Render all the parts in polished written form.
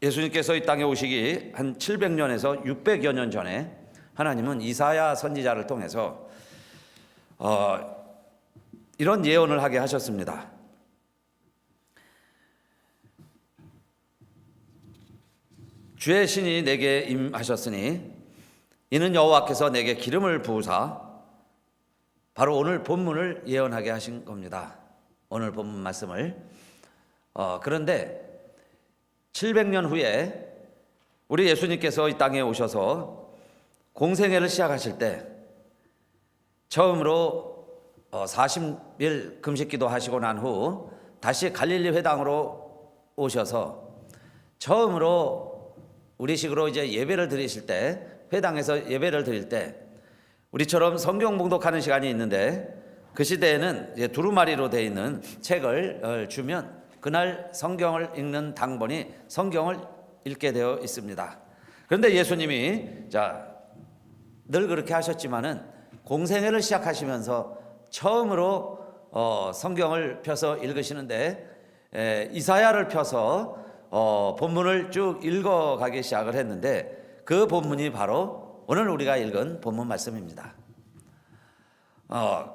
예수님께서 이 땅에 오시기 한 700년에서 600여 년 전에 하나님은 이사야 선지자를 통해서 이런 예언을 하게 하셨습니다. 주의 신이 내게 임하셨으니 이는 여호와께서 내게 기름을 부으사, 바로 오늘 본문을 예언하게 하신 겁니다. 오늘 본문 말씀을. 그런데 700년 후에 우리 예수님께서 이 땅에 오셔서 공생애를 시작하실 때 처음으로 40일 금식기도 하시고 난 후 다시 갈릴리 회당으로 오셔서 처음으로 우리식으로 이제 예배를 드리실 때, 회당에서 예배를 드릴 때 우리처럼 성경 봉독하는 시간이 있는데, 그 시대에는 이제 두루마리로 되어 있는 책을 주면 그날 성경을 읽는 당번이 성경을 읽게 되어 있습니다. 그런데 예수님이 늘 그렇게 하셨지만은 공생애를 시작하시면서 처음으로 성경을 펴서 읽으시는데 이사야를 펴서 본문을 쭉 읽어가기 시작을 했는데, 그 본문이 바로 오늘 우리가 읽은 본문 말씀입니다.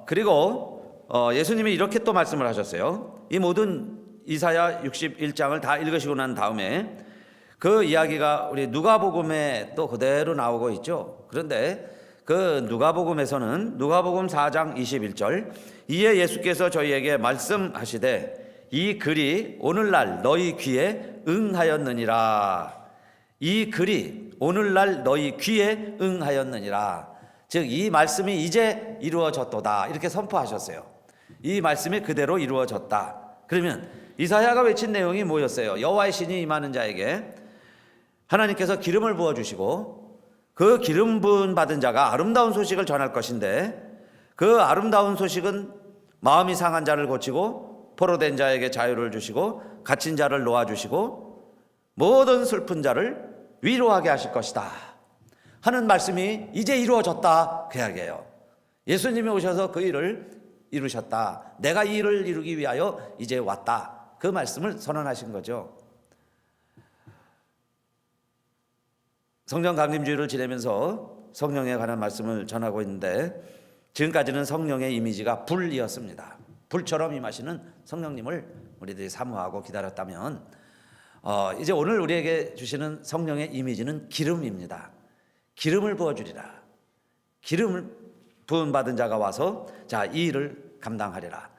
그리고 예수님이 이렇게 또 말씀을 하셨어요. 이 모든 이사야 61장을 다 읽으시고 난 다음에 그 이야기가 우리 누가복음에 또 그대로 나오고 있죠. 그런데 그 누가복음에서는 누가복음 4장 21절, 이에 예수께서 저희에게 말씀하시되 이 글이 오늘날 너희 귀에 응하였느니라. 이 글이 오늘날 너희 귀에 응하였느니라. 즉 이 말씀이 이제 이루어졌도다, 이렇게 선포하셨어요. 이 말씀이 그대로 이루어졌다. 그러면 이사야가 외친 내용이 뭐였어요? 여호와의 신이 임하는 자에게 하나님께서 기름을 부어주시고 그 기름 부은 받은 자가 아름다운 소식을 전할 것인데, 그 아름다운 소식은 마음이 상한 자를 고치고 포로된 자에게 자유를 주시고 갇힌 자를 놓아주시고 모든 슬픈 자를 위로하게 하실 것이다 하는 말씀이 이제 이루어졌다, 그 이야기예요. 예수님이 오셔서 그 일을 이루셨다. 내가 이 일을 이루기 위하여 이제 왔다. 그 말씀을 선언하신 거죠. 성령 강림주의를 지내면서 성령에 관한 말씀을 전하고 있는데, 지금까지는 성령의 이미지가 불이었습니다. 불처럼 임하시는 성령님을 우리들이 사모하고 기다렸다면, 이제 오늘 우리에게 주시는 성령의 이미지는 기름입니다. 기름을 부어주리라. 기름을 부은 받은 자가 와서 이 일을 감당하리라.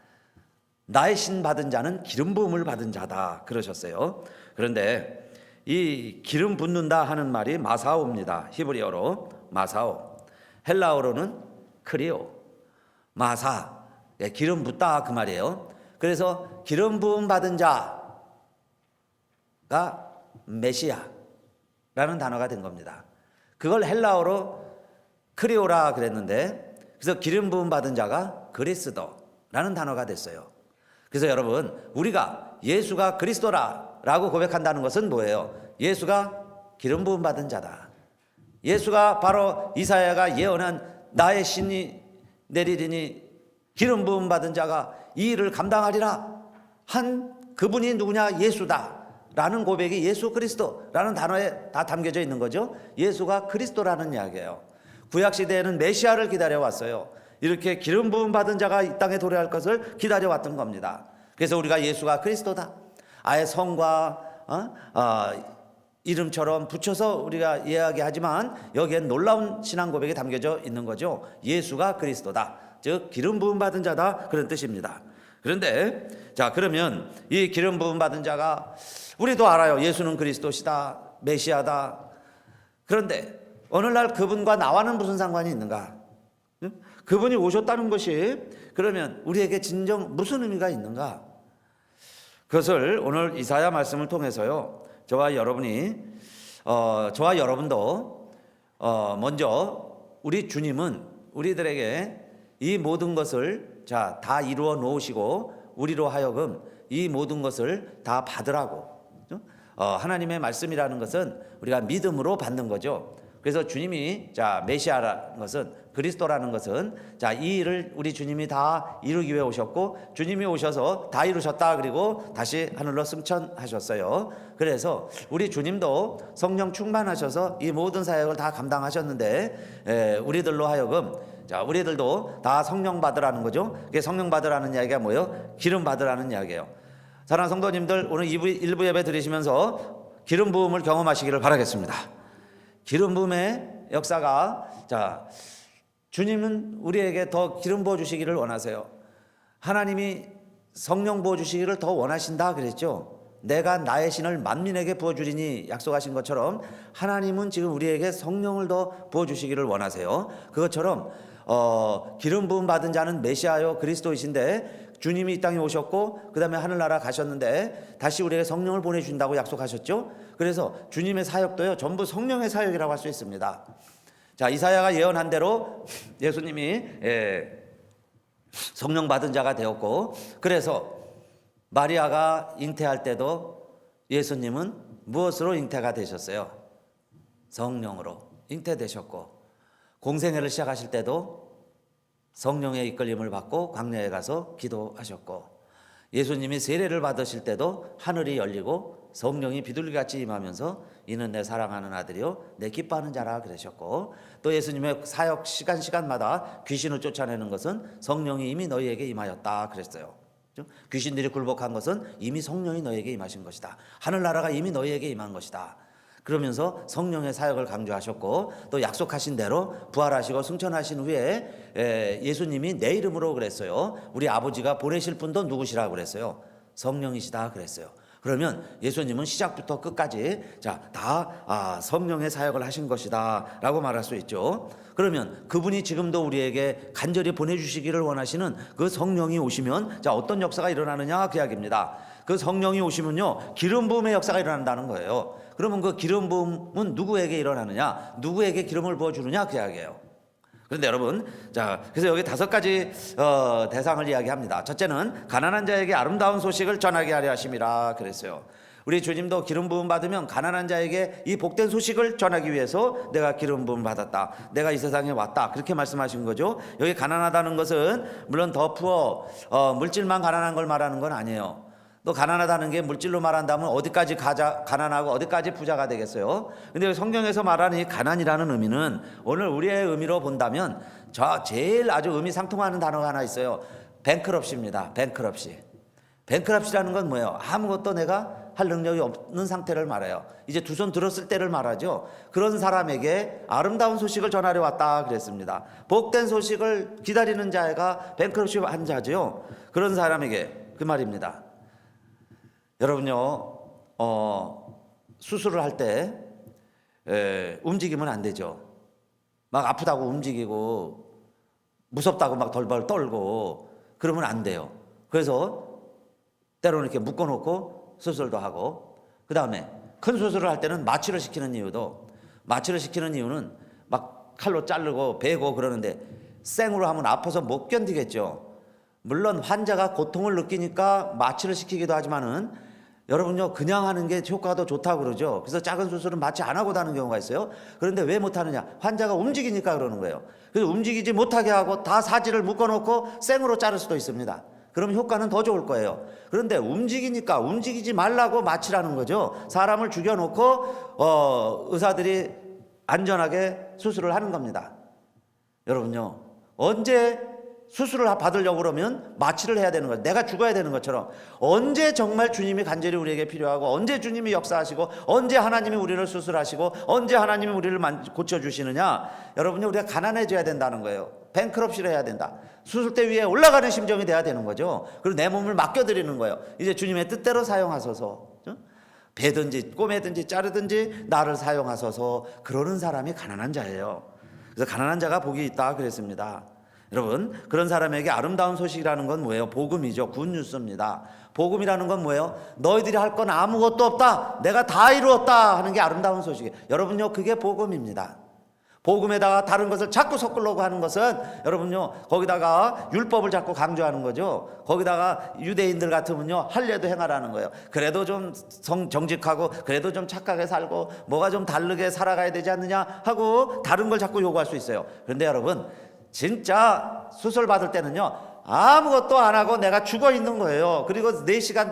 나의 신 받은 자는 기름 부음을 받은 자다, 그러셨어요. 그런데 이 기름 붓는다 하는 말이 마사오입니다. 히브리어로 마사오, 헬라어로는 크리오, 마사, 기름 붓다 그 말이에요. 그래서 기름 부음 받은 자가 메시아라는 단어가 된 겁니다. 그걸 헬라어로 크리오라 그랬는데, 그래서 기름 부음 받은 자가 그리스도라는 단어가 됐어요. 그래서 여러분, 우리가 예수가 그리스도라고 고백한다는 것은 뭐예요? 예수가 기름 부음 받은 자다. 예수가 바로 이사야가 예언한 나의 신이 내리리니 기름 부음 받은 자가 이 일을 감당하리라 한 그분이 누구냐? 예수다 라는 고백이 예수 그리스도라는 단어에 다 담겨져 있는 거죠. 예수가 그리스도라는 이야기예요. 구약시대에는 메시아를 기다려왔어요. 이렇게 기름 부음 받은 자가 이 땅에 도래할 것을 기다려왔던 겁니다. 그래서 우리가 예수가 그리스도다, 아예 성과 이름처럼 붙여서 우리가 이야기하지만 여기엔 놀라운 신앙 고백이 담겨져 있는 거죠. 예수가 그리스도다, 즉 기름 부음 받은 자다, 그런 뜻입니다. 그런데 그러면 이 기름 부음 받은 자가, 우리도 알아요. 예수는 그리스도시다, 메시아다. 그런데 오늘날 그분과 나와는 무슨 상관이 있는가? 그분이 오셨다는 것이 그러면 우리에게 진정 무슨 의미가 있는가? 그것을 오늘 이사야 말씀을 통해서요, 저와 여러분도 먼저 우리 주님은 우리들에게 이 모든 것을 다 이루어 놓으시고 우리로 하여금 이 모든 것을 다 받으라고, 하나님의 말씀이라는 것은 우리가 믿음으로 받는 거죠. 그래서 주님이 메시아라는 것은 그리스도라는 것은 자, 이 일을 우리 주님이 다 이루기 위해 오셨고 주님이 오셔서 다 이루셨다 그리고 다시 하늘로 승천하셨어요. 그래서 우리 주님도 성령 충만하셔서 이 모든 사역을 다 감당하셨는데 우리들로 하여금 자, 우리들도 다 성령 받으라는 거죠. 이게 성령 받으라는 이야기가 뭐예요? 기름 받으라는 이야기예요. 사랑하는 성도님들, 오늘 1부 예배 드리시면서 기름 부음을 경험하시기를 바라겠습니다. 기름 부음의 역사가 자, 주님은 우리에게 더 기름 부어 주시기를 원하세요. 하나님이 성령 부어 주시기를 더 원하신다 그랬죠. 내가 나의 신을 만민에게 부어주리니 약속하신 것처럼 하나님은 지금 우리에게 성령을 더 부어주시기를 원하세요. 그것처럼 기름 부음 받은 자는 메시아요 그리스도이신데 주님이 이 땅에 오셨고 그 다음에 하늘나라 가셨는데 다시 우리에게 성령을 보내준다고 약속하셨죠. 그래서 주님의 사역도요 전부 성령의 사역이라고 할 수 있습니다. 자, 이사야가 예언한 대로 예수님이 성령 받은 자가 되었고 그래서 마리아가 잉태할 때도 예수님은 무엇으로 잉태가 되셨어요? 성령으로 잉태되셨고 공생애를 시작하실 때도 성령의 이끌림을 받고 광야에 가서 기도하셨고 예수님이 세례를 받으실 때도 하늘이 열리고 성령이 비둘기같이 임하면서 이는 내 사랑하는 아들이요 내 기뻐하는 자라 그러셨고 또 예수님의 사역 시간마다 귀신을 쫓아내는 것은 성령이 이미 너희에게 임하였다 그랬어요. 귀신들이 굴복한 것은 이미 성령이 너희에게 임하신 것이다. 하늘나라가 이미 너희에게 임한 것이다. 그러면서 성령의 사역을 강조하셨고 또 약속하신 대로 부활하시고 승천하신 후에 예수님이 내 이름으로 그랬어요. 우리 아버지가 보내실 분도 누구시라고 그랬어요? 성령이시다 그랬어요. 그러면 예수님은 시작부터 끝까지 다 성령의 사역을 하신 것이다 라고 말할 수 있죠. 그러면 그분이 지금도 우리에게 간절히 보내주시기를 원하시는 그 성령이 오시면 어떤 역사가 일어나느냐 그 이야기입니다. 그 성령이 오시면요 기름 부음의 역사가 일어난다는 거예요. 그러면 그 기름 부음은 누구에게 일어나느냐, 누구에게 기름을 부어주느냐 그 이야기예요. 그런데 여러분, 그래서 여기 5가지 대상을 이야기합니다. 첫째는 가난한 자에게 아름다운 소식을 전하게 하려 하심이라 그랬어요. 우리 주님도 기름 부음 받으면 가난한 자에게 이 복된 소식을 전하기 위해서 내가 기름 부음 받았다, 내가 이 세상에 왔다 그렇게 말씀하신 거죠. 여기 가난하다는 것은 물론 더 푸어 물질만 가난한 걸 말하는 건 아니에요. 또 가난하다는 게 물질로 말한다면 어디까지 가난하고 어디까지 부자가 되겠어요. 근데 성경에서 말하는 이 가난이라는 의미는 오늘 우리의 의미로 본다면 제일 아주 의미 상통하는 단어가 하나 있어요. 뱅크럽시입니다. 뱅크럽시라는 건 뭐예요? 아무것도 내가 할 능력이 없는 상태를 말해요. 이제 두 손 들었을 때를 말하죠. 그런 사람에게 아름다운 소식을 전하려 왔다 그랬습니다. 복된 소식을 기다리는 자가 뱅크럽시 한 자죠. 그런 사람에게 그 말입니다. 여러분요, 수술을 할 때 움직이면 안 되죠. 막 아프다고 움직이고 무섭다고 막 덜덜 떨고 그러면 안 돼요. 그래서 때로는 이렇게 묶어놓고 수술도 하고 그 다음에 큰 수술을 할 때는 마취를 시키는 이유는 막 칼로 자르고 베고 그러는데 생으로 하면 아파서 못 견디겠죠. 물론 환자가 고통을 느끼니까 마취를 시키기도 하지만은 여러분요 그냥 하는 게 효과가 더 좋다고 그러죠. 그래서 작은 수술은 마취 안 하고 하는 경우가 있어요. 그런데 왜 못하느냐? 환자가 움직이니까 그러는 거예요. 그래서 움직이지 못하게 하고 다 사지를 묶어놓고 생으로 자를 수도 있습니다. 그럼 효과는 더 좋을 거예요. 그런데 움직이니까 움직이지 말라고 마취라는 거죠. 사람을 죽여놓고 의사들이 안전하게 수술을 하는 겁니다. 여러분요 언제 수술을 받으려고 그러면 마취를 해야 되는 거예요. 내가 죽어야 되는 것처럼 언제 정말 주님이 간절히 우리에게 필요하고 언제 주님이 역사하시고 언제 하나님이 우리를 수술하시고 언제 하나님이 우리를 고쳐주시느냐. 여러분요 우리가 가난해져야 된다는 거예요. 뱅크럽시를 해야 된다. 수술대 위에 올라가는 심정이 돼야 되는 거죠. 그리고 내 몸을 맡겨드리는 거예요. 이제 주님의 뜻대로 사용하소서. 베든지 꼬매든지 자르든지 나를 사용하소서. 그러는 사람이 가난한 자예요. 그래서 가난한 자가 복이 있다 그랬습니다. 여러분 그런 사람에게 아름다운 소식이라는 건 뭐예요? 복음이죠. 굿뉴스입니다. 복음이라는 건 뭐예요? 너희들이 할 건 아무것도 없다, 내가 다 이루었다 하는 게 아름다운 소식이에요. 여러분요 그게 복음입니다. 복음에다가 다른 것을 자꾸 섞으려고 하는 것은 여러분요, 거기다가 율법을 자꾸 강조하는 거죠. 거기다가 유대인들 같으면요, 할례도 행하라는 거예요. 그래도 좀 정직하고 그래도 좀 착하게 살고 뭐가 좀 다르게 살아가야 되지 않느냐 하고 다른 걸 자꾸 요구할 수 있어요. 그런데 여러분, 진짜 수술 받을 때는요, 아무것도 안 하고 내가 죽어 있는 거예요. 그리고 4시간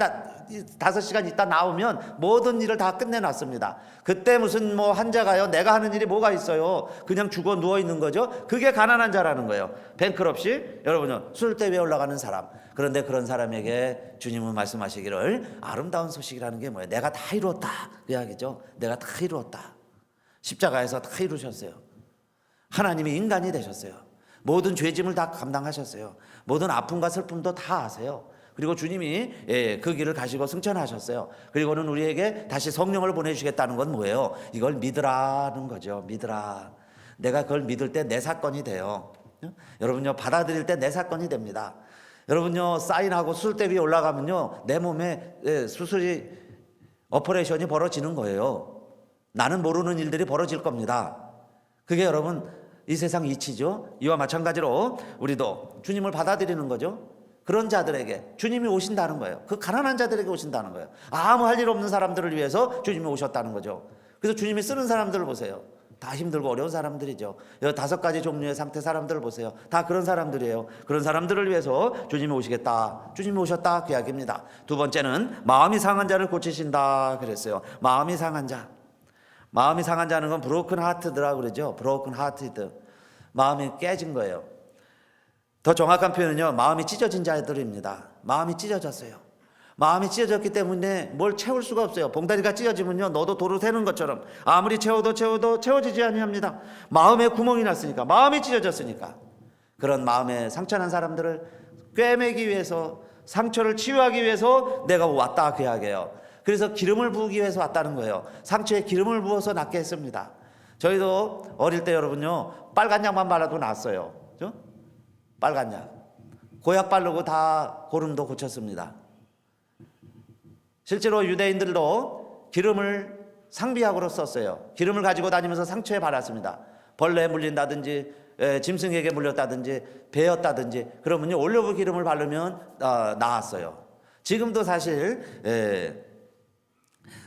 5시간 있다 나오면 모든 일을 다 끝내놨습니다. 그때 무슨 뭐 환자가요, 내가 하는 일이 뭐가 있어요. 그냥 죽어 누워 있는 거죠. 그게 가난한 자라는 거예요. 뱅크럽시, 여러분요, 수술대 위에 올라가는 사람. 그런데 그런 사람에게 주님은 말씀하시기를, 아름다운 소식이라는 게 뭐예요? 내가 다 이루었다, 그 이야기죠. 내가 다 이루었다. 십자가에서 다 이루셨어요. 하나님이 인간이 되셨어요. 모든 죄짐을 다 감당하셨어요. 모든 아픔과 슬픔도 다 아세요. 그리고 주님이 그 길을 가시고 승천하셨어요. 그리고는 우리에게 다시 성령을 보내주시겠다는 건 뭐예요? 이걸 믿으라는 거죠. 믿으라. 내가 그걸 믿을 때 내 사건이 돼요. 여러분요, 받아들일 때 내 사건이 됩니다. 여러분요, 사인하고 수술대 위에 올라가면요, 내 몸에 수술이, 오퍼레이션이 벌어지는 거예요. 나는 모르는 일들이 벌어질 겁니다. 그게 여러분 이 세상 이치죠. 이와 마찬가지로 우리도 주님을 받아들이는 거죠. 그런 자들에게 주님이 오신다는 거예요. 그 가난한 자들에게 오신다는 거예요. 아무 할 일 없는 사람들을 위해서 주님이 오셨다는 거죠. 그래서 주님이 쓰는 사람들을 보세요. 다 힘들고 어려운 사람들이죠. 5가지 종류의 상태 사람들을 보세요. 다 그런 사람들이에요. 그런 사람들을 위해서 주님이 오시겠다, 주님이 오셨다, 그 이야기입니다. 두 번째는 마음이 상한 자를 고치신다 그랬어요. 마음이 상한 자. 마음이 상한 자는 건 브로큰 하트드라고 그러죠. 브로큰 하트드. 마음이 깨진 거예요. 더 정확한 표현은요, 마음이 찢어진 자들입니다. 마음이 찢어졌어요. 마음이 찢어졌기 때문에 뭘 채울 수가 없어요. 봉다리가 찢어지면요, 너도 도로 새는 것처럼 아무리 채워도 채워지지 아니합니다. 마음에 구멍이 났으니까, 마음이 찢어졌으니까. 그런 마음에 상처난 사람들을 꿰매기 위해서, 상처를 치유하기 위해서 내가 왔다, 그 이야기예요. 그래서 기름을 부으기 위해서 왔다는 거예요. 상처에 기름을 부어서 낫게 했습니다. 저희도 어릴 때 여러분요, 빨간 약만 발라도 낫어요. 그죠? 빨간 약. 고약 바르고 다 고름도 고쳤습니다. 실제로 유대인들도 기름을 상비약으로 썼어요. 기름을 가지고 다니면서 상처에 발랐습니다. 벌레에 물린다든지, 짐승에게 물렸다든지, 베었다든지, 그러면요, 올리브 기름을 바르면 나았어요. 지금도 사실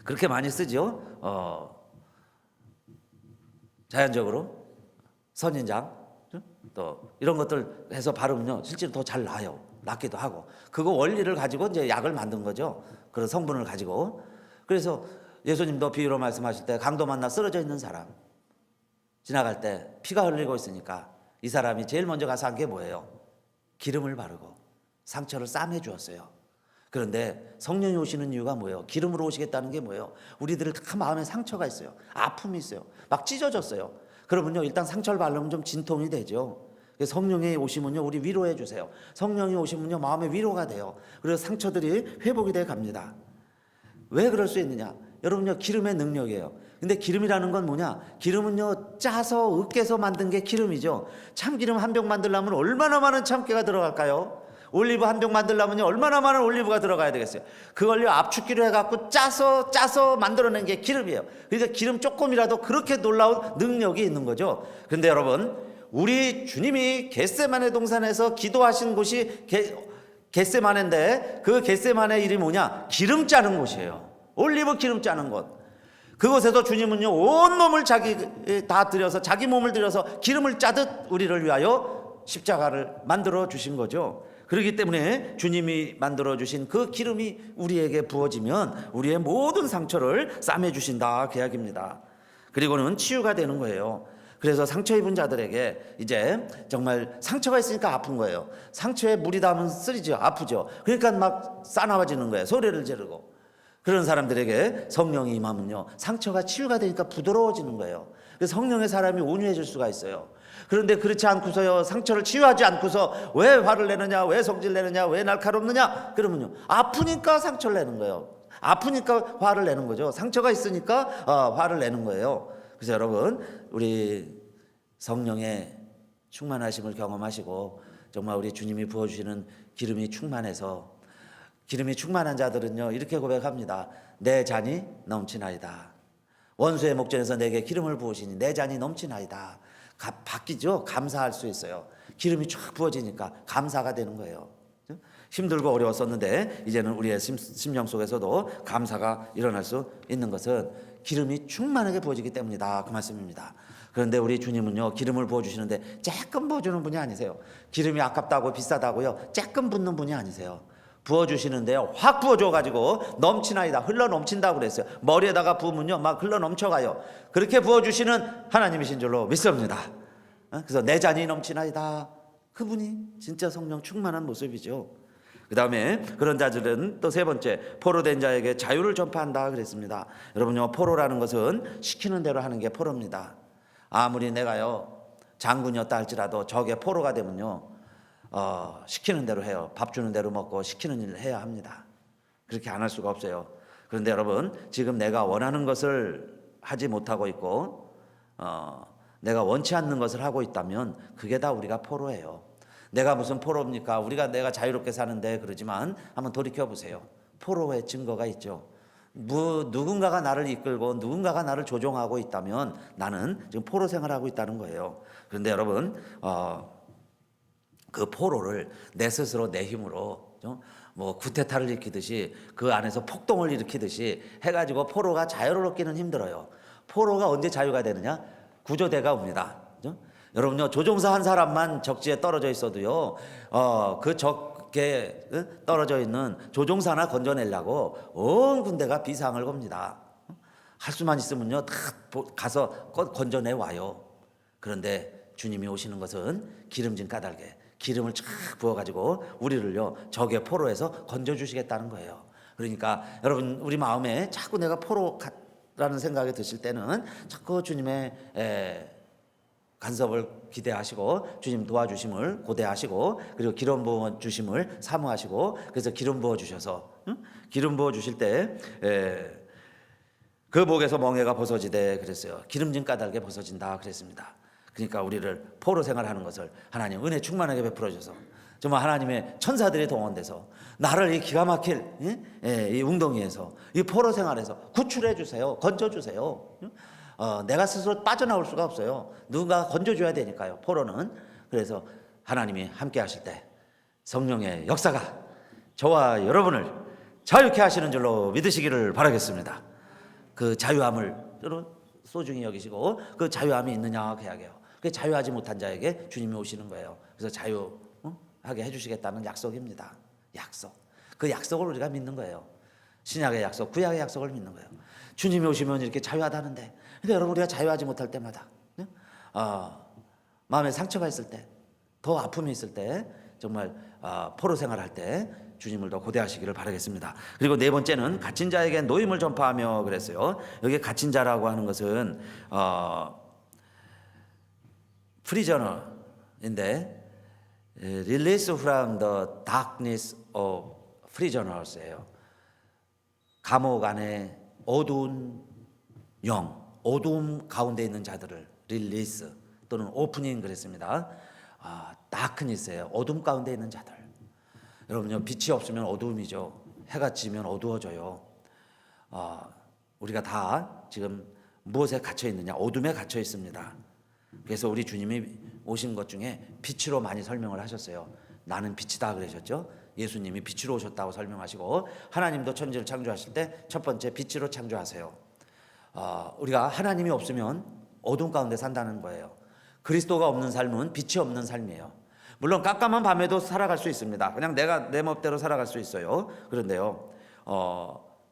그렇게 많이 쓰죠. 자연적으로 선인장 또 이런 것들 해서 바르면요, 실제로 더 잘 나아요. 낫기도 하고. 그거 원리를 가지고 이제 약을 만든 거죠. 그런 성분을 가지고. 그래서 예수님도 비유로 말씀하실 때, 강도 만나 쓰러져 있는 사람 지나갈 때 피가 흘리고 있으니까 이 사람이 제일 먼저 가서 한 게 뭐예요? 기름을 바르고 상처를 싸매 주었어요. 그런데 성령이 오시는 이유가 뭐예요? 기름으로 오시겠다는 게 뭐예요? 우리들 다 마음에 상처가 있어요. 아픔이 있어요. 막 찢어졌어요. 그러면요, 일단 상처를 바르면 좀 진통이 되죠. 성령이 오시면요, 우리 위로해 주세요. 성령이 오시면요, 마음의 위로가 돼요. 그래서 상처들이 회복이 돼 갑니다. 왜 그럴 수 있느냐? 여러분요, 기름의 능력이에요. 근데 기름이라는 건 뭐냐? 기름은요, 짜서 으깨서 만든 게 기름이죠. 참기름 한 병 만들려면 얼마나 많은 참깨가 들어갈까요? 올리브 한 병 만들려면요, 얼마나 많은 올리브가 들어가야 되겠어요. 그걸요, 압축기로 해갖고 짜서 만들어낸 게 기름이에요. 그러니까 기름 조금이라도 그렇게 놀라운 능력이 있는 거죠. 그런데 여러분, 우리 주님이 겟세마네 동산에서 기도하신 곳이 겟세마네인데, 그 겟세마네 일이 뭐냐? 기름 짜는 곳이에요. 올리브 기름 짜는 곳. 그곳에서 주님은요, 온 몸을 다 들여서, 자기 몸을 들여서 기름을 짜듯 우리를 위하여 십자가를 만들어 주신 거죠. 그렇기 때문에 주님이 만들어 주신 그 기름이 우리에게 부어지면 우리의 모든 상처를 싸매 주신다, 그 이야기입니다. 그리고는 치유가 되는 거예요. 그래서 상처 입은 자들에게 이제 정말 상처가 있으니까 아픈 거예요. 상처에 물이 닿으면 쓰리죠. 아프죠. 그러니까 막 싸나워지는 거예요. 소리를 지르고. 그런 사람들에게 성령이 임하면요, 상처가 치유가 되니까 부드러워지는 거예요. 그래서 성령의 사람이 온유해질 수가 있어요. 그런데 그렇지 않고서요, 상처를 치유하지 않고서 왜 화를 내느냐, 왜 성질 내느냐, 왜 날카롭느냐, 그러면요, 아프니까 상처를 내는 거예요. 아프니까 화를 내는 거죠. 상처가 있으니까 화를 내는 거예요. 그래서 여러분, 우리 성령의 충만하심을 경험하시고 정말 우리 주님이 부어주시는 기름이 충만해서, 기름이 충만한 자들은요, 이렇게 고백합니다. 내 잔이 넘치나이다. 원수의 목전에서 내게 기름을 부으시니 내 잔이 넘치나이다. 바뀌죠. 감사할 수 있어요. 기름이 쫙 부어지니까 감사가 되는 거예요. 힘들고 어려웠었는데 이제는 우리의 심령 속에서도 감사가 일어날 수 있는 것은 기름이 충만하게 부어지기 때문이다, 그 말씀입니다. 그런데 우리 주님은요, 기름을 부어주시는데 조금 부어주는 분이 아니세요. 기름이 아깝다고 비싸다고요 조금 붓는 분이 아니세요. 부어주시는데요, 확 부어줘가지고 넘치나이다, 흘러 넘친다고 그랬어요. 머리에다가 부으면요 막 흘러 넘쳐가요. 그렇게 부어주시는 하나님이신 줄로 믿습니다. 그래서 내 잔이 넘치나이다, 그분이 진짜 성령 충만한 모습이죠. 그 다음에 그런 자들은 또 세 번째, 포로된 자에게 자유를 전파한다 그랬습니다. 여러분요, 포로라는 것은 시키는 대로 하는 게 포로입니다. 아무리 내가요 장군이었다 할지라도 적의 포로가 되면요 시키는 대로 해요. 밥 주는 대로 먹고 시키는 일을 해야 합니다. 그렇게 안 할 수가 없어요. 그런데 여러분, 지금 내가 원하는 것을 하지 못하고 있고 내가 원치 않는 것을 하고 있다면 그게 다 우리가 포로예요. 내가 무슨 포로입니까? 내가 자유롭게 사는데 그러지만 한번 돌이켜 보세요. 포로의 증거가 있죠. 누군가가 나를 이끌고 누군가가 나를 조종하고 있다면 나는 지금 포로 생활하고 있다는 거예요. 그런데 여러분, 그 포로를 내 스스로 내 힘으로 뭐 구테타를 일으키듯이 그 안에서 폭동을 일으키듯이 해가지고 포로가 자유를 얻기는 힘들어요. 포로가 언제 자유가 되느냐? 구조대가 옵니다. 여러분요, 조종사 한 사람만 적지에 떨어져 있어도요 그 적에 떨어져 있는 조종사나 건져내려고 온 군대가 비상을 겁니다. 할 수만 있으면요 다 가서 건져내 와요. 그런데 주님이 오시는 것은 기름진 까닭에 기름을 쫙 부어가지고 우리를요 적의 포로에서 건져주시겠다는 거예요. 그러니까 여러분, 우리 마음에 자꾸 내가 포로라는 생각이 드실 때는 자꾸 주님의 간섭을 기대하시고 주님 도와주심을 고대하시고 그리고 기름 부어 주심을 사모하시고, 그래서 기름 부어 주셔서 기름 부어 주실 때 그 목에서 멍에가 벗어지되 그랬어요. 기름진 까닭에 벗어진다 그랬습니다. 그러니까 우리를 포로 생활하는 것을 하나님 은혜 충만하게 베풀어 주셔서 정말 하나님의 천사들이 동원돼서 나를 이 기가 막힐 이 웅덩이에서 이 포로 생활에서 구출해 주세요. 건져 주세요. 내가 스스로 빠져나올 수가 없어요. 누군가 건져줘야 되니까요, 포로는. 그래서 하나님이 함께 하실 때 성령의 역사가 저와 여러분을 자유케 하시는 줄로 믿으시기를 바라겠습니다. 그 자유함을 소중히 여기시고 그 자유함이 있느냐 그 이야기예요. 그 자유하지 못한 자에게 주님이 오시는 거예요. 그래서 자유하게 해주시겠다는 약속입니다. 약속. 그 약속을 우리가 믿는 거예요. 신약의 약속, 구약의 약속을 믿는 거예요. 주님이 오시면 이렇게 자유하다는데, 근데 여러분, 우리가 자유하지 못할 때마다 마음에 상처가 있을 때, 더 아픔이 있을 때, 정말 포로 생활할 때 주님을 더 고대하시기를 바라겠습니다. 그리고 네 번째는 갇힌 자에게 노임을 전파하며 그랬어요. 여기 갇힌 자라고 하는 것은 prisoner인데 release from the darkness of prisoners예요. 감옥 안에 어두운 영, 어두움 가운데 있는 자들을 릴리스 또는 오프닝 그랬습니다. 다크니스예요. 어둠 가운데 있는 자들. 여러분요, 빛이 없으면 어두움이죠. 해가 지면 어두워져요. 우리가 다 지금 무엇에 갇혀 있느냐? 어둠에 갇혀 있습니다. 그래서 우리 주님이 오신 것 중에 빛으로 많이 설명을 하셨어요. 나는 빛이다 그러셨죠. 예수님이 빛으로 오셨다고 설명하시고, 하나님도 천지를 창조하실 때 첫 번째 빛으로 창조하세요. 우리가 하나님이 없으면 어둠 가운데 산다는 거예요. 그리스도가 없는 삶은 빛이 없는 삶이에요. 물론 깜깜한 밤에도 살아갈 수 있습니다. 그냥 내가 내 멋대로 살아갈 수 있어요. 그런데요,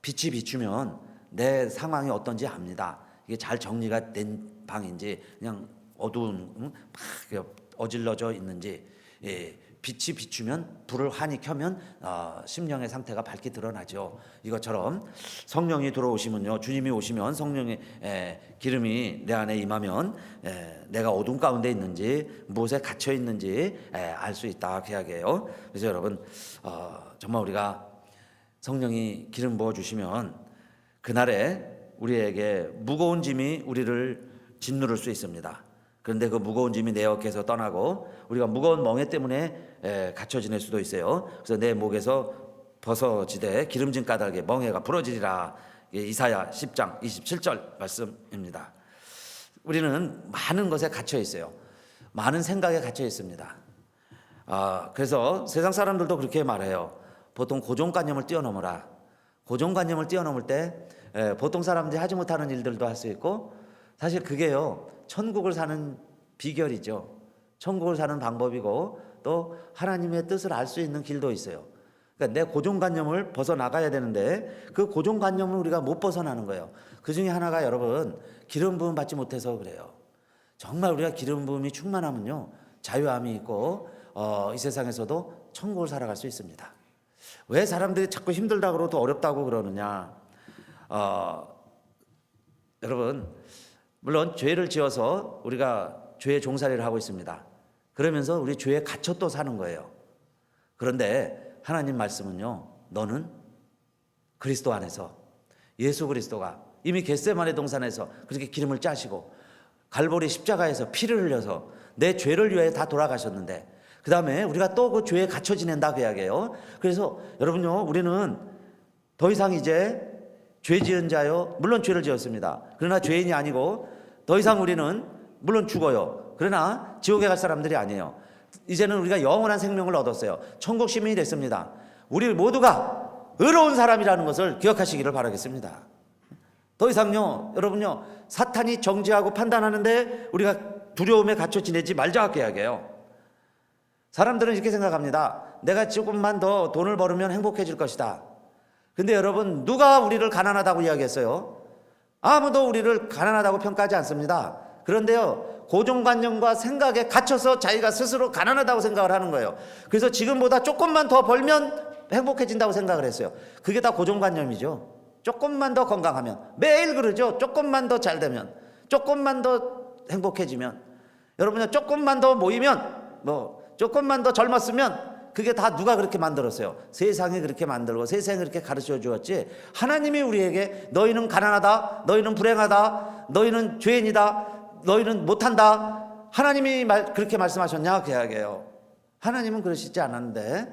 빛이 비추면 내 상황이 어떤지 압니다. 이게 잘 정리가 된 방인지 그냥 어두운 막 어질러져 있는지, 빛이 비추면, 불을 환히 켜면 심령의 상태가 밝게 드러나죠. 이것처럼 성령이 들어오시면요, 주님이 오시면 성령의 기름이 내 안에 임하면 내가 어둠 가운데 있는지 무엇에 갇혀 있는지 알 수 있다 그 이야기예요. 그래서 여러분, 정말 우리가 성령이 기름 부어 주시면 그날에 우리에게 무거운 짐이 우리를 짓누를 수 있습니다. 그런데 그 무거운 짐이 내 어깨에서 떠나고 우리가 무거운 멍에 때문에 갇혀 지낼 수도 있어요. 그래서 내 목에서 벗어지되 기름진 까닭에 멍에가 부러지리라. 이사야 10장 27절 말씀입니다. 우리는 많은 것에 갇혀 있어요. 많은 생각에 갇혀 있습니다. 그래서 세상 사람들도 그렇게 말해요. 보통 고정관념을 뛰어넘어라. 고정관념을 뛰어넘을 때 보통 사람들이 하지 못하는 일들도 할 수 있고, 사실 그게요 천국을 사는 비결이죠. 천국을 사는 방법이고 또 하나님의 뜻을 알 수 있는 길도 있어요. 그러니까 내 고정관념을 벗어나가야 되는데 그 고정관념을 우리가 못 벗어나는 거예요. 그 중에 하나가 여러분 기름 부음 받지 못해서 그래요. 정말 우리가 기름 부음이 충만하면요 자유함이 있고 이 세상에서도 천국을 살아갈 수 있습니다. 왜 사람들이 자꾸 힘들다고 그러고 또 어렵다고 그러느냐. 여러분 물론 죄를 지어서 우리가 죄의 종살이를 하고 있습니다. 그러면서 우리 죄에 갇혀 또 사는 거예요. 그런데 하나님 말씀은요, 너는 그리스도 안에서, 예수 그리스도가 이미 겟세마네 동산에서 그렇게 기름을 짜시고 갈보리 십자가에서 피를 흘려서 내 죄를 위해 다 돌아가셨는데 그 다음에 우리가 또 그 죄에 갇혀 지낸다 그 이야기예요. 그래서 여러분요, 우리는 더 이상 이제 죄 지은 자요, 물론 죄를 지었습니다. 그러나 죄인이 아니고 더 이상 우리는 물론 죽어요. 그러나 지옥에 갈 사람들이 아니에요. 이제는 우리가 영원한 생명을 얻었어요. 천국 시민이 됐습니다. 우리 모두가 의로운 사람이라는 것을 기억하시기를 바라겠습니다. 더 이상요, 여러분요, 사탄이 정죄하고 판단하는데 우리가 두려움에 갇혀 지내지 말자 그 이야기예요. 사람들은 이렇게 생각합니다. 내가 조금만 더 돈을 벌으면 행복해질 것이다. 근데 여러분, 누가 우리를 가난하다고 이야기했어요? 아무도 우리를 가난하다고 평가하지 않습니다. 그런데요, 고정관념과 생각에 갇혀서 자기가 스스로 가난하다고 생각을 하는 거예요. 그래서 지금보다 조금만 더 벌면 행복해진다고 생각을 했어요. 그게 다 고정관념이죠. 조금만 더 건강하면, 매일 그러죠. 조금만 더 잘 되면, 조금만 더 행복해지면, 여러분요, 조금만 더 모이면, 조금만 더 젊었으면, 그게 다 누가 그렇게 만들었어요? 세상이 그렇게 만들고 세상이 그렇게 가르쳐 주었지, 하나님이 우리에게 너희는 가난하다, 너희는 불행하다, 너희는 죄인이다, 너희는 못한다, 하나님이 그렇게 말씀하셨냐 그 이야기예요. 하나님은 그러시지 않았는데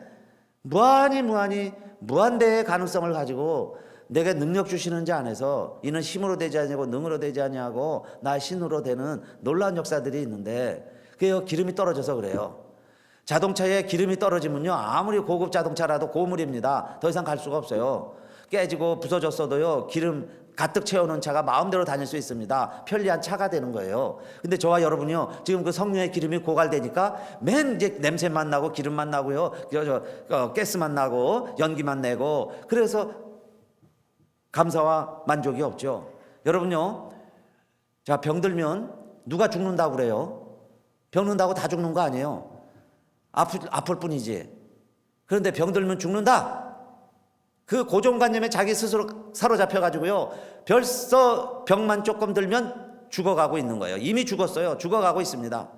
무한대의 가능성을 가지고 내게 능력 주시는 자 안에서 이는 힘으로 되지 아니하고 능으로 되지 아니하고 나의 신으로 되는 놀라운 역사들이 있는데, 그게 기름이 떨어져서 그래요. 자동차에 기름이 떨어지면요, 아무리 고급 자동차라도 고물입니다. 더 이상 갈 수가 없어요. 깨지고 부서졌어도요, 기름 가득 채우는 차가 마음대로 다닐 수 있습니다. 편리한 차가 되는 거예요. 근데 저와 여러분이요, 지금 그 성령의 기름이 고갈되니까 맨 이제 냄새만 나고 기름만 나고요, 가스만 나고 연기만 내고, 그래서 감사와 만족이 없죠. 여러분요, 자, 병들면 누가 죽는다고 그래요? 병든다고 다 죽는 거 아니에요. 아플 뿐이지. 그런데 병들면 죽는다, 그 고정관념에 자기 스스로 사로잡혀가지고요, 벌써 병만 조금 들면 죽어가고 있는 거예요. 이미 죽었어요. 죽어가고 있습니다.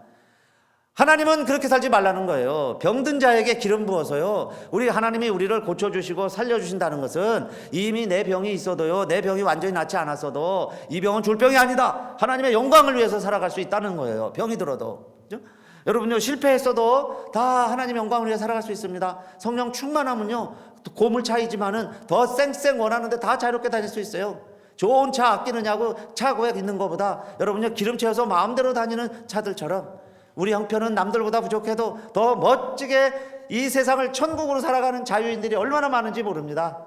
하나님은 그렇게 살지 말라는 거예요. 병든 자에게 기름 부어서요, 우리 하나님이 우리를 고쳐주시고 살려주신다는 것은 이미 내 병이 있어도요, 내 병이 완전히 낫지 않았어도 이 병은 줄 병이 아니다, 하나님의 영광을 위해서 살아갈 수 있다는 거예요. 병이 들어도. 그렇죠? 여러분요, 실패했어도 다 하나님의 영광을 위해 살아갈 수 있습니다. 성령 충만하면요, 고물 차이지만은 더 쌩쌩 원하는데 다 자유롭게 다닐 수 있어요. 좋은 차 아끼느냐고 차 구획 있는 것보다 여러분요, 기름 채워서 마음대로 다니는 차들처럼 우리 형편은 남들보다 부족해도 더 멋지게 이 세상을 천국으로 살아가는 자유인들이 얼마나 많은지 모릅니다.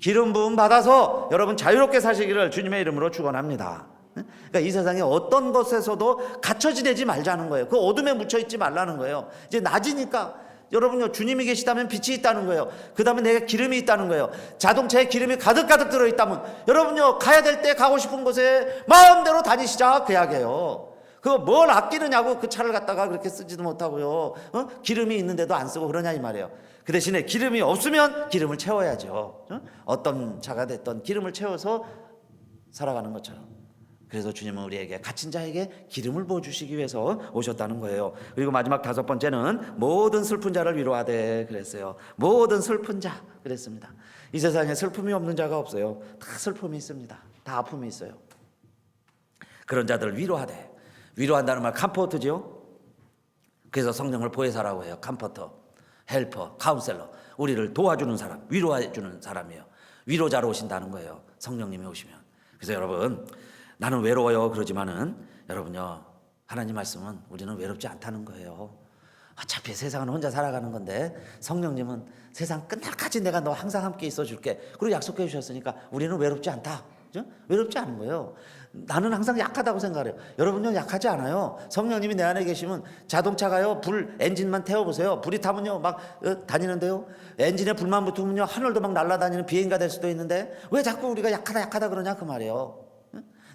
기름 부음 받아서 여러분 자유롭게 사시기를 주님의 이름으로 축원합니다. 그러니까 이 세상에 어떤 것에서도 갇혀 지내지 말자는 거예요. 그 어둠에 묻혀 있지 말라는 거예요. 이제 낮이니까 여러분요, 주님이 계시다면 빛이 있다는 거예요. 그 다음에 내가 기름이 있다는 거예요. 자동차에 기름이 가득가득 들어있다면 여러분요, 가야 될 때 가고 싶은 곳에 마음대로 다니시자 그 이야기예요. 그거 뭘 아끼느냐고 그 차를 갖다가 그렇게 쓰지도 못하고요, 기름이 있는데도 안 쓰고 그러냐 이 말이에요. 그 대신에 기름이 없으면 기름을 채워야죠. 어떤 차가 됐던 기름을 채워서 살아가는 것처럼. 그래서 주님은 우리에게 갇힌 자에게 기름을 부어주시기 위해서 오셨다는 거예요. 그리고 마지막 5번째는 모든 슬픈 자를 위로하되 그랬어요. 모든 슬픈 자 그랬습니다. 이 세상에 슬픔이 없는 자가 없어요. 다 슬픔이 있습니다. 다 아픔이 있어요. 그런 자들을 위로하되, 위로한다는 말 컴포트죠. 그래서 성령을 보혜사라고 해요. 컴포터, 헬퍼, 카운셀러, 우리를 도와주는 사람, 위로해주는 사람이에요. 위로자로 오신다는 거예요. 성령님이 오시면. 그래서 여러분, 나는 외로워요 그러지만은 여러분요, 하나님 말씀은 우리는 외롭지 않다는 거예요. 어차피 세상은 혼자 살아가는 건데 성령님은 세상 끝날까지 내가 너 항상 함께 있어 줄게. 그리고 약속해 주셨으니까 우리는 외롭지 않다. 그죠? 외롭지 않은 거예요. 나는 항상 약하다고 생각해요. 여러분은 약하지 않아요. 성령님이 내 안에 계시면 자동차가요, 불 엔진만 태워보세요. 불이 타면요 막 다니는데요. 엔진에 불만 붙으면요 하늘도 막 날아다니는 비행기가 될 수도 있는데 왜 자꾸 우리가 약하다 그러냐 그 말이에요.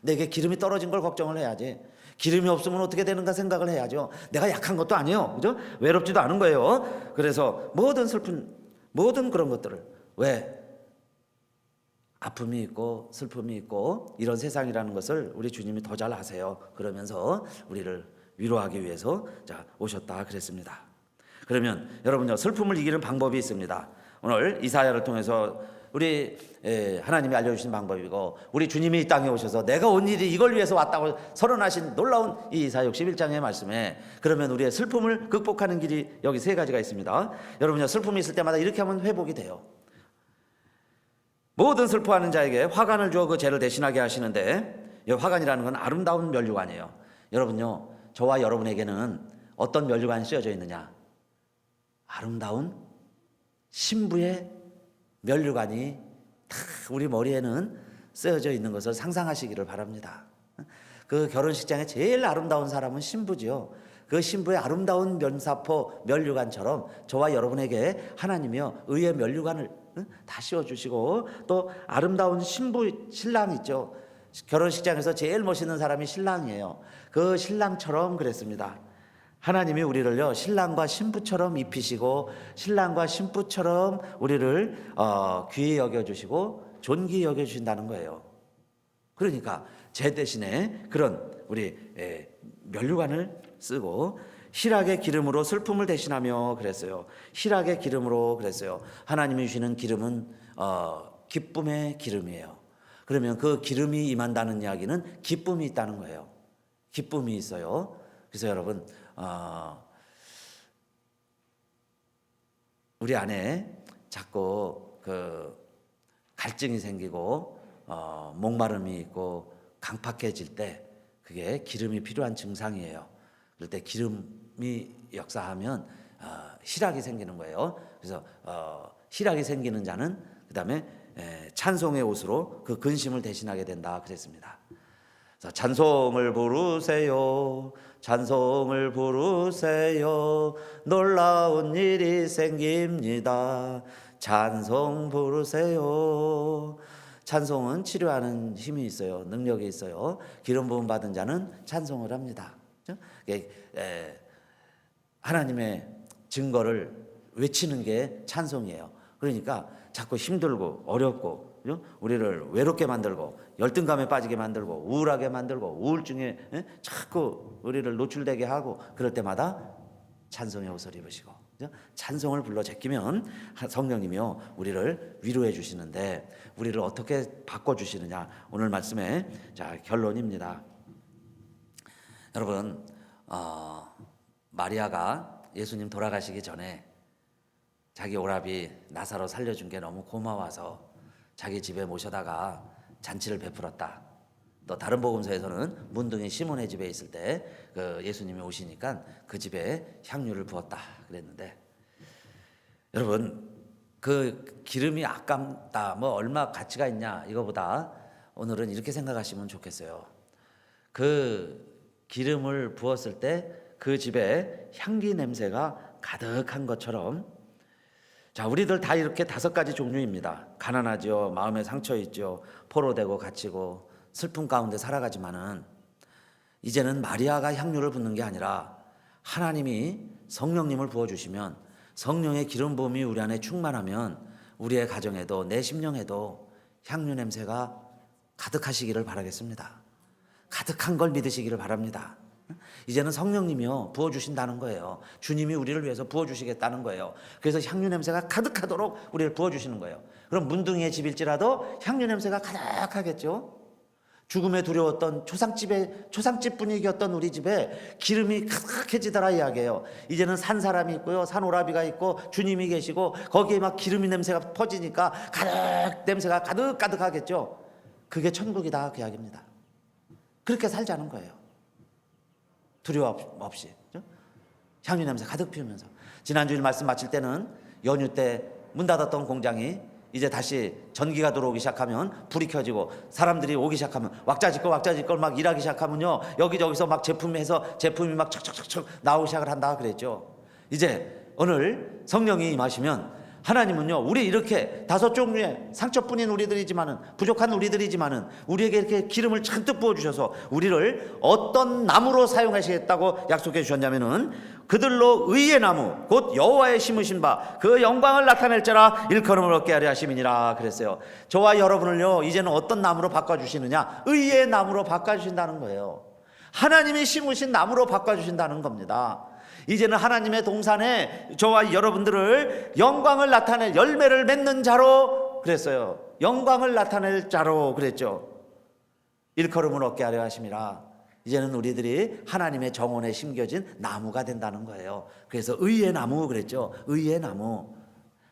내게 기름이 떨어진 걸 걱정을 해야지. 기름이 없으면 어떻게 되는가 생각을 해야죠. 내가 약한 것도 아니에요. 그죠? 외롭지도 않은 거예요. 그래서 모든 슬픈 모든 그런 것들을 왜 아픔이 있고 슬픔이 있고 이런 세상이라는 것을 우리 주님이 더 잘 아세요. 그러면서 우리를 위로하기 위해서 자 오셨다 그랬습니다. 그러면 여러분요 슬픔을 이기는 방법이 있습니다. 오늘 이사야를 통해서 우리 하나님이 알려주신 방법이고 우리 주님이 이 땅에 오셔서 내가 온 일이 이걸 위해서 왔다고 선언하신 놀라운 이 이사야 61장의 말씀에 그러면 우리의 슬픔을 극복하는 길이 여기 세 가지가 있습니다. 여러분요 슬픔이 있을 때마다 이렇게 하면 회복이 돼요. 모든 슬퍼하는 자에게 화관을 주어 그 죄를 대신하게 하시는데 이 화관이라는 건 아름다운 면류관이에요. 여러분요 저와 여러분에게는 어떤 면류관이 쓰여져 있느냐? 아름다운 신부의 면류관이 다 우리 머리에는 쓰여져 있는 것을 상상하시기를 바랍니다. 그 결혼식장에 제일 아름다운 사람은 신부죠. 그 신부의 아름다운 면사포 면류관처럼 저와 여러분에게 하나님이요 의의 면류관을 다 씌워주시고 또 아름다운 신부 신랑 있죠. 결혼식장에서 제일 멋있는 사람이 신랑이에요. 그 신랑처럼 그랬습니다. 하나님이 우리를요 신랑과 신부처럼 입히시고 신랑과 신부처럼 우리를 귀히 여겨주시고 존귀히 여겨주신다는 거예요. 그러니까 제 대신에 그런 우리 면류관을 쓰고 희락의 기름으로 슬픔을 대신하며 그랬어요. 희락의 기름으로 그랬어요. 하나님이 주시는 기름은 기쁨의 기름이에요. 그러면 그 기름이 임한다는 이야기는 기쁨이 있다는 거예요. 기쁨이 있어요. 그래서 여러분 우리 안에 자꾸 그 갈증이 생기고 목마름이 있고 강팍해질 때 그게 기름이 필요한 증상이에요. 그럴 때 기름이 역사하면 희락이 생기는 거예요. 그래서 희락이 생기는 자는 그 다음에 찬송의 옷으로 그 근심을 대신하게 된다 그랬습니다. 찬송을 부르세요. 찬송을 부르세요. 놀라운 일이 생깁니다. 찬송 부르세요. 찬송은 치료하는 힘이 있어요. 능력이 있어요. 기름 부음 받은 자는 찬송을 합니다. 하나님의 증거를 외치는 게 찬송이에요. 그러니까 자꾸 힘들고 어렵고 우리를 외롭게 만들고 열등감에 빠지게 만들고 우울하게 만들고 우울증에 자꾸 우리를 노출되게 하고 그럴 때마다 찬송의 옷을 입으시고 찬송을 불러 제끼면 성령님이요 우리를 위로해 주시는데 우리를 어떻게 바꿔주시느냐 오늘 말씀의 자 결론입니다. 여러분 마리아가 예수님 돌아가시기 전에 자기 오라비 나사로 살려준 게 너무 고마워서 자기 집에 모셔다가 잔치를 베풀었다. 또 다른 복음서에서는 문둥이 시몬의 집에 있을 때 그 예수님이 오시니까 그 집에 향유를 부었다 그랬는데 여러분 그 기름이 아깝다 뭐 얼마 가치가 있냐 이거보다 오늘은 이렇게 생각하시면 좋겠어요. 그 기름을 부었을 때 그 집에 향기 냄새가 가득한 것처럼 자 우리들 다 이렇게 5가지 종류입니다. 가난하죠. 마음에 상처 있죠. 포로되고 갇히고 슬픔 가운데 살아가지만은 이제는 마리아가 향유를 붓는 게 아니라 하나님이 성령님을 부어주시면 성령의 기름 부음이 우리 안에 충만하면 우리의 가정에도 내 심령에도 향유 냄새가 가득하시기를 바라겠습니다. 가득한 걸 믿으시기를 바랍니다. 이제는 성령님이요 부어주신다는 거예요. 주님이 우리를 위해서 부어주시겠다는 거예요. 그래서 향유 냄새가 가득하도록 우리를 부어주시는 거예요. 그럼 문둥이의 집일지라도 향유 냄새가 가득하겠죠. 죽음에 두려웠던 초상집 분위기였던 우리 집에 기름이 가득해지더라 이야기예요. 이제는 산 사람이 있고요, 산 오라비가 있고 주님이 계시고 거기에 막 기름이 냄새가 퍼지니까 냄새가 가득하겠죠. 그게 천국이다 그 이야기입니다. 그렇게 살자는 거예요. 두려움 없이 향유 냄새 가득 피우면서 지난주일 말씀 마칠 때는 연휴 때 문 닫았던 공장이 이제 다시 전기가 들어오기 시작하면 불이 켜지고 사람들이 오기 시작하면 왁자지껄 막 일하기 시작하면요 여기저기서 막 제품이 막 척척척척 나오기 시작을 한다 그랬죠. 이제 오늘 성령이 임하시면 하나님은요 우리 이렇게 다섯 종류의 상처뿐인 우리들이지만은 부족한 우리들이지만은 우리에게 이렇게 기름을 잔뜩 부어주셔서 우리를 어떤 나무로 사용하시겠다고 약속해 주셨냐면은 그들로 의의 나무 곧 여호와의 심으신 바 그 영광을 나타낼 자라 일컬음을 얻게 하려 하심이니라 그랬어요. 저와 여러분을요 이제는 어떤 나무로 바꿔주시느냐? 의의 나무로 바꿔주신다는 거예요. 하나님이 심으신 나무로 바꿔주신다는 겁니다. 이제는 하나님의 동산에 저와 여러분들을 영광을 나타낼 열매를 맺는 자로 그랬어요. 영광을 나타낼 자로 그랬죠. 일컬음을 얻게 하려 하심이라. 이제는 우리들이 하나님의 정원에 심겨진 나무가 된다는 거예요. 그래서 의의 나무 그랬죠. 의의 나무.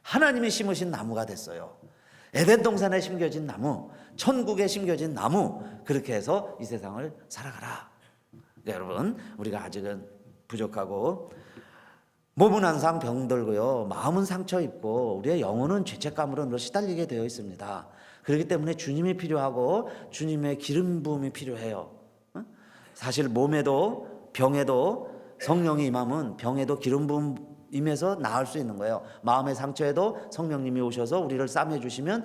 하나님이 심으신 나무가 됐어요. 에덴 동산에 심겨진 나무, 천국에 심겨진 나무. 그렇게 해서 이 세상을 살아가라. 여러분, 우리가 아직은 부족하고 몸은 항상 병들고요 마음은 상처 입고 우리의 영혼은 죄책감으로 늘 시달리게 되어 있습니다. 그렇기 때문에 주님이 필요하고 주님의 기름 부음이 필요해요. 사실 몸에도 병에도 성령이 임하면 병에도 기름 부음 임해서 나을 수 있는 거예요. 마음의 상처에도 성령님이 오셔서 우리를 싸매 주시면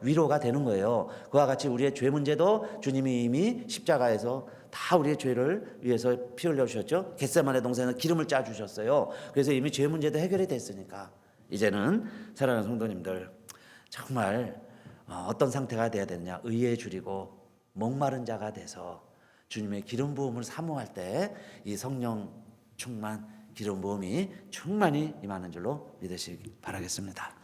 위로가 되는 거예요. 그와 같이 우리의 죄 문제도 주님이 이미 십자가에서 다 우리의 죄를 위해서 피 흘려 주셨죠. 겟세마네 동산에서 기름을 짜 주셨어요. 그래서 이미 죄 문제도 해결이 됐으니까 이제는 사랑하는 성도님들 정말 어떤 상태가 돼야 되느냐? 의에 줄이고 목마른 자가 돼서 주님의 기름 부음을 사모할 때 이 성령 충만 기름 부음이 충만히 임하는 줄로 믿으시기 바라겠습니다.